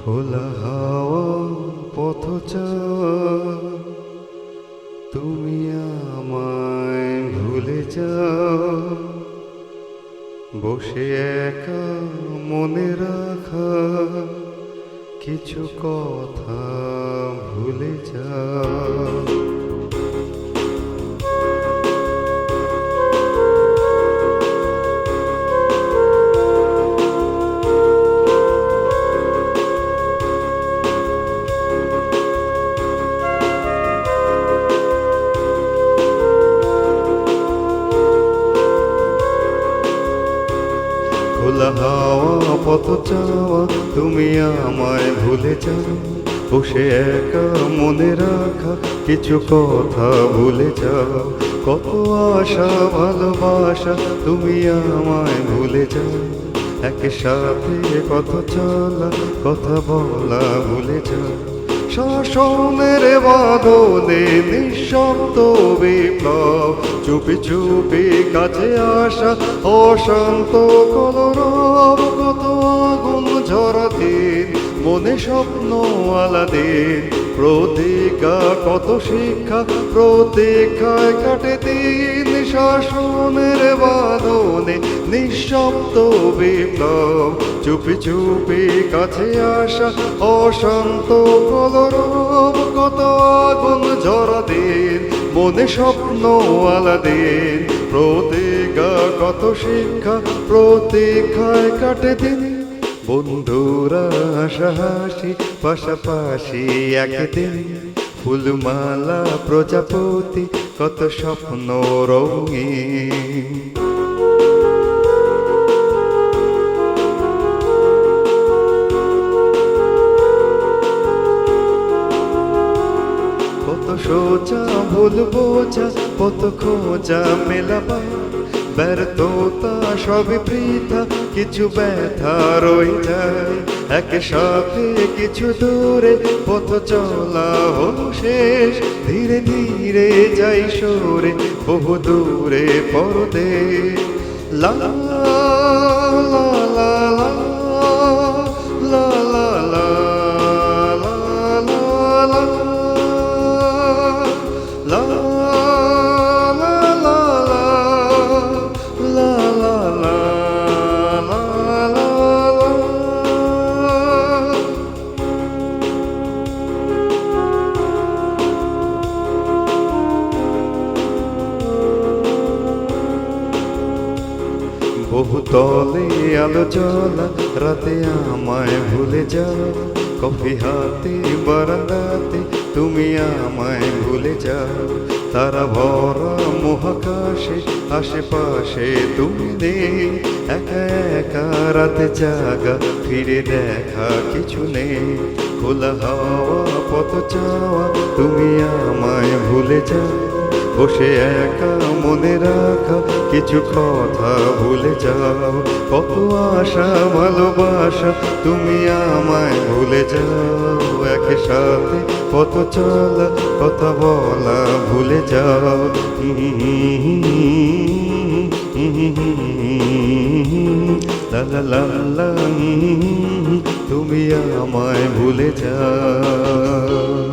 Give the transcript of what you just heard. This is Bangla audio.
খোলা হাওয়া পথচাওয়া তুমি আমায় ভুলে যাও, বসে একা মনে রাখা কিছু কথা ভুলে যাও। খোলা হাওয়া পথ চাওয়া তুমি আমায় ভুলে যাও, বসে একা মনে রাখা কিছু কথা ভুলে যাও। কত আশা ভালোবাসা তুমি আমায় ভুলে যাও, একসাথে কথা চলা কথা বলা ভুলে যাও। শাসনের বাঁধনে নিঃশব্দ বিপ্লব, চুপি চুপি কাছে আসা অশান্ত কলরব। কত আগুন ঝরা দিন, মনে স্বপ্ন আলাদিন, প্রতিজ্ঞা কত শিক্ষা প্রতীক্ষায় কাটে দিন। শাসনের বাঁধনে নিঃশব্দ বিপ্লব, চুপি চুপি কাছে আসা অশান্ত কলরব। কত আগুন ঝরা দিন, মনে স্বপ্ন আলাদিন, প্রতিজ্ঞা কত শিক্ষা প্রতীক্ষায় কাটে দিন। বন্ধুরা হাসি পাশাপাশি একদিন, ফুলমালা প্রজাপতি কত স্বপ্ন রঙিন। কত সোজা ভুল বোঝা, কত খোঁজা মেলাবা, ব্যর্থতা সবই বৃথা, কিছু ব্যথা রয়ে যায়। একসাথে কিছু দূরে পথ চলা হলো শেষ, ধীরে ধীরে যাই সরে বহু দূরে পরদেশ। লা লা লা লা লা লা লা লা লা বহু তলে আলো জ্বলা রাতে আমায় ভুলে যাও, কফি হাতে বারান্দাতে তুমি আমায় ভুলে যাও। তারা ভরা মহাকাশে আশেপাশে তুমি নেই, একা একা রাতে জাগা ফিরে দেখা কিছু নেই। খোলা হাওয়া পথ চাওয়া তুমি আমায় ভুলে যাও, বসে একা মনে রাখা কিছু কথা ভুলে যাও। কত আশা ভালোবাসা তুমি আমায় ভুলে যাও, একসাথে কত চলা কথা বলা ভুলে যাও। লা লা লা লা, তুমি আমায় ভুলে যাও।